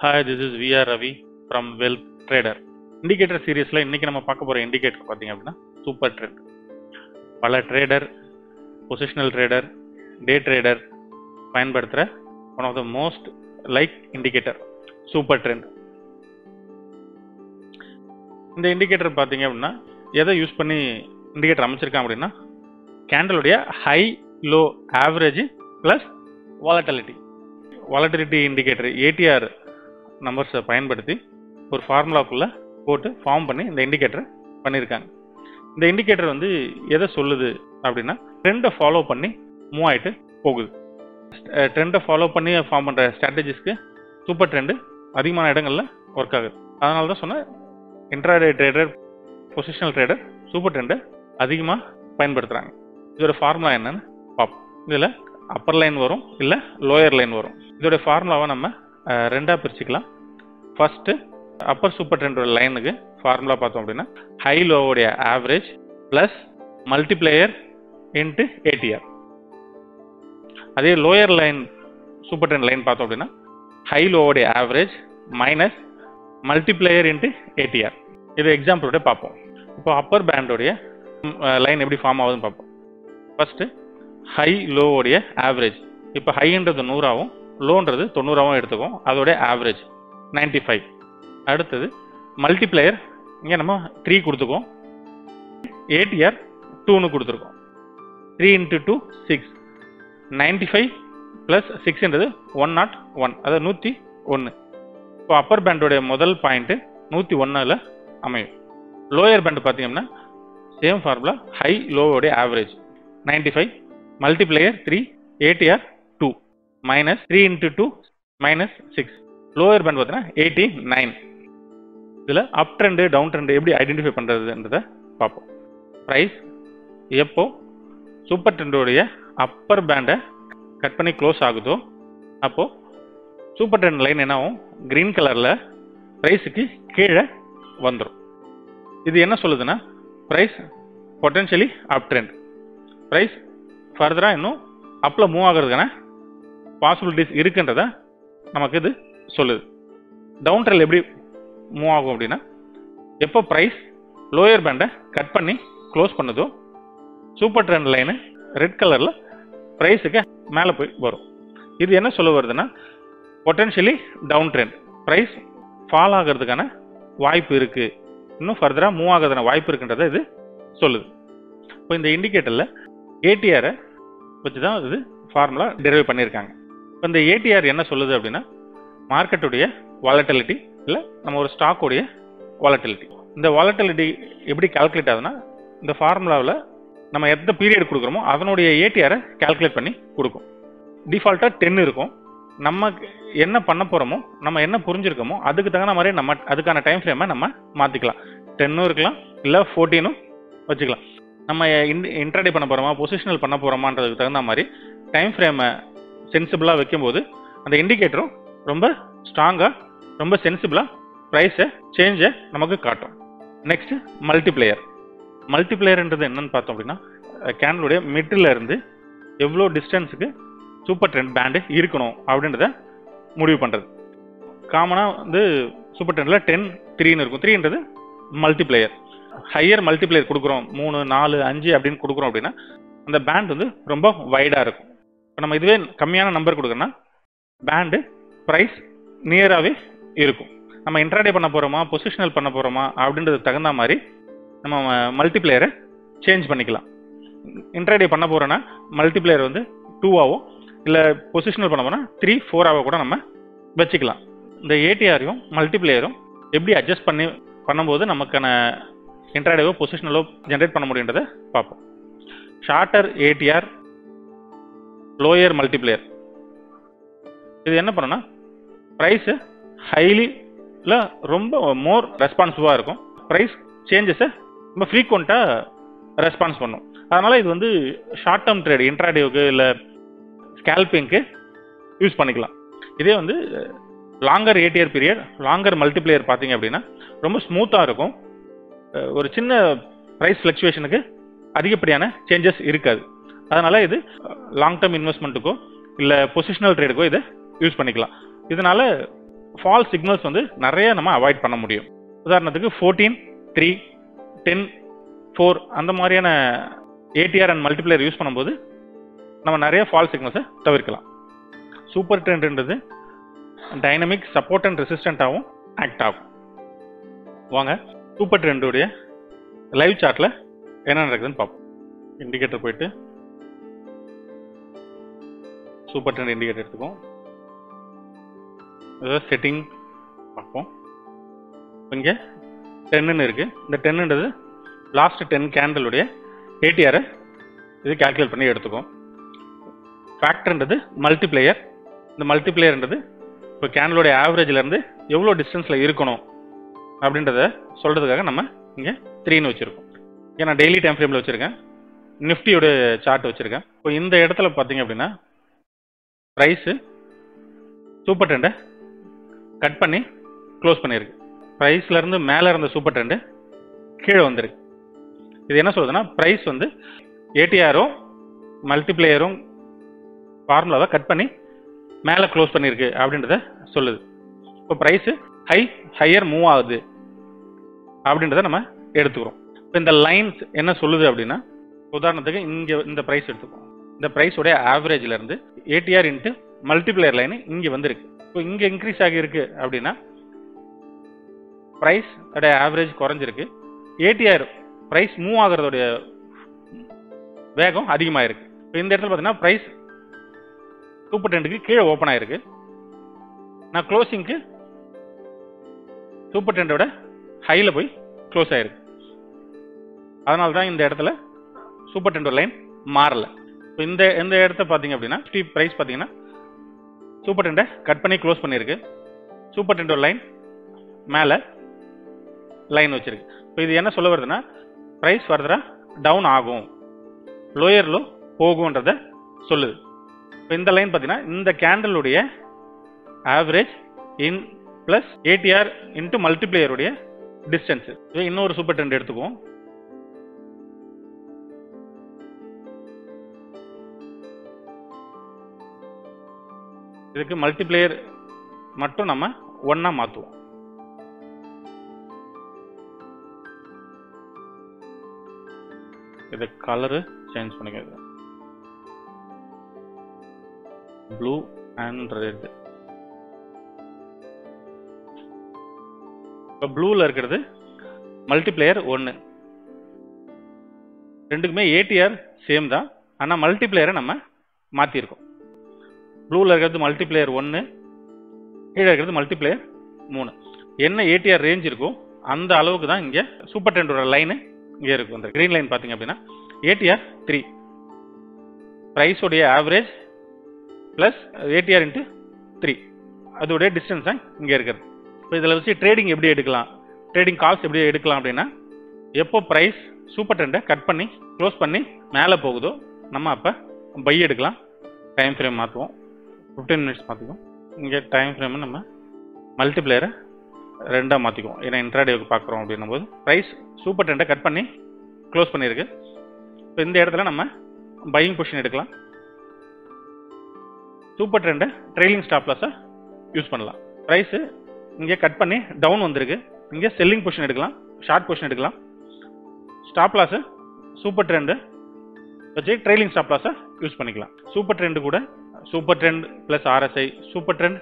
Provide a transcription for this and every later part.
Hi, this is VR Ravi from Wealth Trader. Indicator சீரிஸ்ல இன்னைக்கு நம்ம பார்க்க போற இண்டிகேட்டர் பாத்தீங்க அப்படின்னா சூப்பர் ட்ரெண்ட். பல trader, positional trader, day trader பயன்படுத்துற one of the most like indicator super trend. இந்த இண்டிகேட்டர் பாத்தீங்க அப்படின்னா எதை யூஸ் பண்ணி இண்டிகேட்டர் அமைச்சிருக்காங்க அப்படின்னா கேண்டலுடைய high low average plus volatility indicator ATR நம்பர்ஸை பயன்படுத்தி ஒரு ஃபார்முலாக்குள்ளே போட்டு ஃபார்ம் பண்ணி இந்த இண்டிகேட்டரை பண்ணியிருக்காங்க. இந்த இண்டிகேட்டர் வந்து எதை சொல்லுது அப்படின்னா ட்ரெண்டை ஃபாலோ பண்ணி மூவ் ஆகிட்டு போகுது. ட்ரெண்டை ஃபாலோ பண்ணி ஃபார்ம் பண்ணுற ஸ்ட்ராட்டஜிஸ்க்கு சூப்பர் ட்ரெண்டு அதிகமான இடங்களில் ஒர்க் ஆகுது. அதனால தான் சொன்ன intraday trader, positional trader super ட்ரெண்டை அதிகமாக பயன்படுத்துகிறாங்க. இதோட ஃபார்முலா என்னன்னு பார்ப்போம். இதில் அப்பர் லைன் வரும், இல்லை லோயர் லைன் வரும். இதோட ஃபார்முலாவை நம்ம ரெண்டாக பிரிச்சுக்கலாம். ஃபர்ஸ்ட்டு அப்பர் சூப்பர் ட்ரெண்டோட லைனுக்கு ஃபார்முலா பார்த்தோம் அப்படின்னா ஹை லோவுடைய average plus multiplier into ATR. அதே lower line super trend line பார்த்தோம் அப்படின்னா ஹை லோவுடைய average minus multiplier into ATR. இது எக்ஸாம்பிளோட பார்ப்போம். இப்போ அப்பர் பேண்டோடைய லைன் எப்படி ஃபார்ம் ஆகுதுன்னு பார்ப்போம். ஃபர்ஸ்ட்டு ஹை லோவுடைய ஆவரேஜ், இப்போ ஹைன்றது 100ஆகவும் லோன்றது 90ஆகவும் எடுத்துக்கும், அதோடைய ஆவரேஜ் 95. அடுத்தது மல்டிப்ளேயர், இங்கே நம்ம 3 கொடுத்துக்கோம், ஏடிஆர் 2ன்னு கொடுத்துருக்கோம். 3 × 2 6, 95 + 6ன்றது 101, அதாவது 101. இப்போ அப்பர் பேண்டோடைய முதல் பாயிண்ட்டு 101ல் அமையும். லோயர் பேண்ட் பார்த்தீங்கன்னா சேம் ஃபார்முலா, ஹை லோவோடைய average 95 multiplier 3 ATR 2 minus 3 × 2 -6. Lower band பார்த்தீங்கன்னா 89. இதில் அப் ட்ரெண்டு டவுன் ட்ரெண்டு எப்படி ஐடென்டிஃபை பண்ணுறதுன்றதை பார்ப்போம். ப்ரைஸ் எப்போ சூப்பர் ட்ரெண்டோடைய அப்பர் பேண்டை கட் பண்ணி க்ளோஸ் ஆகுதோ அப்போது சூப்பர் ட்ரெண்ட் லைன் என்னாகும், க்ரீன் கலரில் ப்ரைஸுக்கு கீழே வந்துடும். இது என்ன சொல்லுதுன்னா price potentially up trend, price ஃபர்தராக இன்னும் அப்பில் மூவ் ஆகிறதுக்கான பாசிபிலிட்டிஸ் இருக்குன்றத நமக்கு இது சொல்லுது. டவுன் ட்ரெண்ட் எப்படி மூவ் ஆகும் அப்படின்னா எப்போ ப்ரைஸ் லோயர் பேண்டை கட் பண்ணி க்ளோஸ் பண்ணுதோ சூப்பர் ட்ரெண்ட் லைனு ரெட் கலரில் ப்ரைஸுக்கு மேலே போய் வரும். இது என்ன சொல்ல வருதுன்னா potentially down trend, price fall ஆகிறதுக்கான வாய்ப்பு இருக்குது, இன்னும் ஃபர்தராக மூவ் ஆகிறதுக்கான வாய்ப்பு இருக்குன்றதை இது சொல்லுது. இப்போ இந்த இண்டிகேட்டரில் ஏடிஆரை வச்சு தான் இது ஃபார்முலா டெரைவ் பண்ணியிருக்காங்க. இப்போ இந்த ஏடிஆர் என்ன சொல்லுது அப்படின்னா மார்க்கெட்டுடைய வாலட்டிலிட்டி, இல்லை நம்ம ஒரு ஸ்டாக்குடைய வாலட்டிலிட்டி. இந்த வாலட்டிலிட்டி எப்படி கால்குலேட் ஆகுதுன்னா இந்த ஃபார்முலாவில் நம்ம எந்த பீரியட் கொடுக்குறோமோ அதனுடைய ஏடிஆரை கால்குலேட் பண்ணி கொடுக்கும். டிஃபால்ட்டாக 10 இருக்கும். நம்ம என்ன பண்ண போகிறோமோ, நம்ம என்ன புரிஞ்சிருக்கோமோ அதுக்கு தகுந்த மாதிரி நம்ம அதுக்கான டைம் ஃப்ரேமை நம்ம மாற்றிக்கலாம். 10 இருக்கலாம், இல்லை 14 வச்சுக்கலாம். நம்ம இன்ட்ராடே பண்ண போகிறோமா, பொசிஷனல் பண்ண போகிறோமான்றதுக்கு தகுந்த மாதிரி டைம் ஃப்ரேமை சென்சிபிளாக வைக்கும்போது அந்த இண்டிகேட்டரும் ரொம்ப ஸ்ட்ராங்காக, ரொம்ப சென்சிபிளாக ப்ரைஸை சேஞ்சை நமக்கு காட்டும். நெக்ஸ்ட்டு மல்டிப்ளேயர்ன்றது என்னன்னு பார்த்தோம் அப்படின்னா கேண்டலுடைய மிட்டில் இருந்து எவ்வளோ டிஸ்டன்ஸுக்கு சூப்பர் ட்ரெண்ட் பேண்டு இருக்கணும் அப்படின்றத முடிவு பண்ணுறது. காமனாக வந்து சூப்பர் ட்ரெண்டில் 10 3ன்னு இருக்கும். 3ன்றது மல்டிப்ளேயர். ஹையர் மல்டிப்ளேயர் கொடுக்குறோம், 3 4 5 அப்படின்னு கொடுக்குறோம் அப்படின்னா அந்த பேண்ட் வந்து ரொம்ப வைடாக இருக்கும். இப்போ நம்ம இதுவே கம்மியான நம்பர் கொடுக்குறோன்னா பேண்டு ப்ரைஸ் நியராகவே இருக்கும். நம்ம இன்ட்ராடே பண்ண போகிறோமா, பொசிஷனல் பண்ண போகிறோமா அப்படின்றதுக்கு தகுந்த மாதிரி நம்ம மல்டிப்ளேயரை சேஞ்ச் பண்ணிக்கலாம். இன்ட்ராடே பண்ண போகிறோன்னா மல்டிப்ளேயர் வந்து 2ஆவோ, இல்லை பொசிஷனல் பண்ண போனால் 3 4ஆவோ கூட நம்ம வச்சுக்கலாம். இந்த ஏடிஆரையும் மல்டிப்ளேயரும் எப்படி அட்ஜஸ்ட் பண்ணும்போது நமக்கான இன்ட்ராடேவோ பொசிஷனலோ ஜென்ரேட் பண்ண முடியுன்றதை பார்ப்போம். Shorter ADR, lower multiplayer. இது என்ன பண்ணுன்னா ப்ரைஸு ஹைலியில் ரொம்ப மோர் ரெஸ்பான்சிவாக இருக்கும், ப்ரைஸ் சேஞ்சஸை ரொம்ப ஃப்ரீக்வெண்ட்டாக ரெஸ்பான்ஸ் பண்ணும். அதனால் இது வந்து ஷார்ட் டேர்ம் ட்ரேடு, இன்ட்ராடேவுக்கு இல்லை ஸ்கேல்பிங்க்கு யூஸ் பண்ணிக்கலாம். இதே வந்து longer ADR period, longer multiplayer பார்த்தீங்க அப்படின்னா ரொம்ப ஸ்மூத்தாக இருக்கும். ஒரு சின்ன ப்ரைஸ் ஃப்ளக்சுவேஷனுக்கு அதிகப்படியான சேஞ்சஸ் இருக்காது. அதனால் இது லாங் டேர்ம் இன்வெஸ்ட்மெண்ட்டுக்கோ இல்லை பொசிஷனல் ட்ரேடுக்கோ இதை யூஸ் பண்ணிக்கலாம். இதனால் ஃபால்ஸ் சிக்னல்ஸ் வந்து நிறைய நம்ம அவாய்ட் பண்ண முடியும். உதாரணத்துக்கு 14, 3, 10, 4 அந்த மாதிரியான ஏடிஆர் அண்ட் மல்டிப்ளையர் யூஸ் பண்ணும்போது நம்ம நிறைய ஃபால்ஸ் சிக்னல்ஸை தவிர்க்கலாம். சூப்பர் ட்ரெண்ட்ன்றது டைனமிக் சப்போர்ட் அண்ட் ரெசிஸ்டண்ட்டாகவும் ஆக்ட் ஆகும். வாங்க சூப்பர் ட்ரெண்டுடைய லைவ் சார்ட்டில் என்ன நடக்குதுன்னு பார்ப்போம். இண்டிகேட்டர் போயிட்டு சூப்பர் ட்ரெண்ட் இண்டிகேட்டர் எடுத்துக்கும். செட்டிங் பார்ப்போம். இங்கே 10ன்னு இருக்கு. இந்த 10ன்றது லாஸ்ட் 10 கேண்டலுடைய ஏடிஆரை இது கால்குலேட் பண்ணி எடுத்துக்கும். ஃபேக்டர்ன்றது மல்டிப்ளையர். இந்த மல்டிப்ளையர்ன்றது இப்போ கேண்டலோடைய ஆவரேஜ்லேருந்து எவ்வளோ டிஸ்டன்ஸில் இருக்கணும் அப்படின்றத சொல்கிறதுக்காக நம்ம இங்கே 3ன்னு வச்சுருக்கோம். ஏன்னா டெய்லி டைம் ஃப்ரேமில் வச்சுருக்கேன். நிஃப்டியோட சார்ட் வச்சுருக்கேன். இப்போ இந்த இடத்துல பார்த்தீங்க அப்படின்னா ப்ரைஸு சூப்பர் ட்ரெண்டை கட் பண்ணி க்ளோஸ் பண்ணியிருக்கு. ப்ரைஸ்லேருந்து மேலே இருந்த சூப்பர் ட்ரெண்டு கீழே வந்திருக்கு. இது என்ன சொல்லுதுன்னா ப்ரைஸ் வந்து ஏடிஆரும் மல்டிப்ளையரும் ஃபார்முலாவை கட் பண்ணி மேலே க்ளோஸ் பண்ணியிருக்கு அப்படின்றத சொல்லுது. இப்போ ப்ரைஸு ஹையர் மூவ் ஆகுது அப்படின்றத நம்ம எடுத்துக்கிறோம். இப்போ இந்த லைன்ஸ் என்ன சொல்லுது அப்படின்னா உதாரணத்துக்கு இங்கே இந்த ப்ரைஸ் எடுத்துக்கோம். இந்த ப்ரைஸோடைய ஆவரேஜ்லேருந்து ஏடிஆர் இன்ட்டு மல்டிப்ளையர் லைனு இங்கே வந்திருக்கு. இப்போ இங்கே இன்க்ரீஸ் ஆகியிருக்கு அப்படின்னா ப்ரைஸ் ஆவரேஜ் குறைஞ்சிருக்கு. ஏடிஆர் ப்ரைஸ் மூவ் ஆகிறதோடைய வேகம் அதிகமாக இருக்குது. இப்போ இந்த இடத்துல பார்த்தீங்கன்னா ப்ரைஸ் சூப்பர் ட்ரெண்டுக்கு கீழே ஓப்பன் ஆகிருக்கு. நான் க்ளோசிங்க்கு சூப்பர் ட்ரெண்டோட ஹையில் போய் க்ளோஸ் ஆகிருக்கு. அதனால தான் இந்த இடத்துல சூப்பர் ட்ரெண்டோட லைன் மாறலை. இப்போ இந்த இடத்த பார்த்தீங்க அப்படின்னா ப்ரைஸ் பார்த்தீங்கன்னா சூப்பர் ட்ரெண்டை கட் பண்ணி க்ளோஸ் பண்ணியிருக்கு. சூப்பர் ட்ரெண்டோட லைன் மேலே லைன் வச்சிருக்கு. இப்போ இது என்ன சொல்ல வருதுன்னா ப்ரைஸ் ஃபர்தராக டவுன் ஆகும், லோயர் லோ போகும்ன்றத சொல்லுது. இப்போ இந்த லைன் பார்த்தீங்கன்னா இந்த கேண்டலுடைய average in plus ATR into மல்டிப்ளையருடைய டிஸ்டன்ஸு. இன்னொரு சூப்பர் ட்ரெண்ட் எடுத்துக்குவோம். இதுக்கு மல்டிப்ளையர் மட்டும் நம்ம 1ஆ மாற்றுவோம். இது கலரு சேஞ்ச் பண்ணிக்கிறது ப்ளூ அண்ட் ரெட். இப்போ ப்ளூவில் இருக்கிறது மல்டிப்ளையர் 1. ரெண்டுக்குமே ஏடிஆர் சேம் தான், ஆனால் மல்டிப்ளையரை நம்ம மாற்றிருக்கோம். ப்ளூவில் இருக்கிறது மல்டிப்ளையர் 1, கீழே இருக்கிறது மல்டிப்ளையர் 3. என்ன ஏடிஆர் ரேஞ்ச் இருக்கோ அந்த அளவுக்கு தான் இங்கே சூப்பர் ட்ரெண்டோட லைனு இங்கே இருக்கும். அந்த க்ரீன் லைன் பார்த்தீங்க அப்படின்னா ஏடிஆர் 3, ப்ரைஸோடைய ஆவரேஜ் ப்ளஸ் ஏடிஆர் இன்ட்டு 3 அதோடைய டிஸ்டன்ஸ் தான் இங்கே இருக்கிறது. இப்போ இதில் வச்சு ட்ரேடிங் எப்படி எடுக்கலாம், ட்ரேடிங் கால்ஸ் எப்படி எடுக்கலாம் அப்படின்னா எப்போ ப்ரைஸ் சூப்பர் ட்ரெண்டை கட் பண்ணி க்ளோஸ் பண்ணி மேலே போகுதோ நம்ம அப்போ பை எடுக்கலாம். டைம் ஃப்ரேம் மாற்றுவோம், 15 மினிட்ஸ் மாற்றிக்குவோம். இங்கே டைம் ஃப்ரேம் நம்ம மல்டிப்ளையரை 2ஆக மாற்றிக்குவோம். ஏன்னா இன்ட்ராடேவுக்கு பார்க்குறோம் அப்படின்னும் போது ப்ரைஸ் சூப்பர் ட்ரெண்டை கட் பண்ணி க்ளோஸ் பண்ணியிருக்கு. இப்போ இந்த இடத்துல நம்ம பையிங் பொசிஷன் எடுக்கலாம். சூப்பர் ட்ரெண்டை ட்ரெயிலிங் ஸ்டாப் லாஸை யூஸ் பண்ணலாம். ப்ரைஸு இங்கே கட் பண்ணி டவுன் வந்திருக்கு, இங்கே செல்லிங் பொசிஷன் எடுக்கலாம், ஷார்ட் பொசிஷன் எடுக்கலாம். ஸ்டாப் லாஸு சூப்பர் ட்ரெண்டு வச்சு ட்ரெயிலிங் ஸ்டாப் லாஸை யூஸ் பண்ணிக்கலாம். சூப்பர் ட்ரெண்டு கூட super trend plus RSI, super trend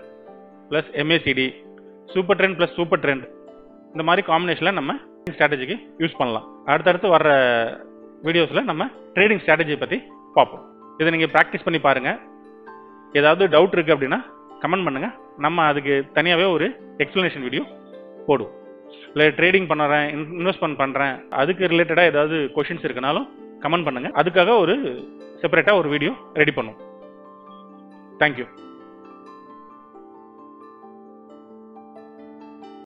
plus MACD, super trend plus super trend, இந்த மாதிரி காம்பினேஷனில் நம்ம ஸ்ட்ராட்டஜிக்கு யூஸ் பண்ணலாம். அடுத்தடுத்து வர்ற வீடியோஸில் நம்ம ட்ரேடிங் ஸ்ட்ராட்டஜியை பற்றி பார்ப்போம். இதை நீங்கள் ப்ராக்டிஸ் பண்ணி பாருங்கள். ஏதாவது டவுட் இருக்குது அப்படின்னா கமெண்ட் பண்ணுங்கள். நம்ம அதுக்கு தனியாகவே ஒரு எக்ஸ்ப்ளனேஷன் வீடியோ போடுவோம். இல்லை ட்ரேடிங் பண்ணுறேன், இன்வெஸ்ட்மெண்ட் பண்ணுறேன், அதுக்கு ரிலேட்டடாக ஏதாவது கொஷின்ஸ் இருக்குனாலும் கமெண்ட் பண்ணுங்கள். அதுக்காக ஒரு செப்பரேட்டாக ஒரு வீடியோ ரெடி பண்ணுவோம். தேங்க்யூ.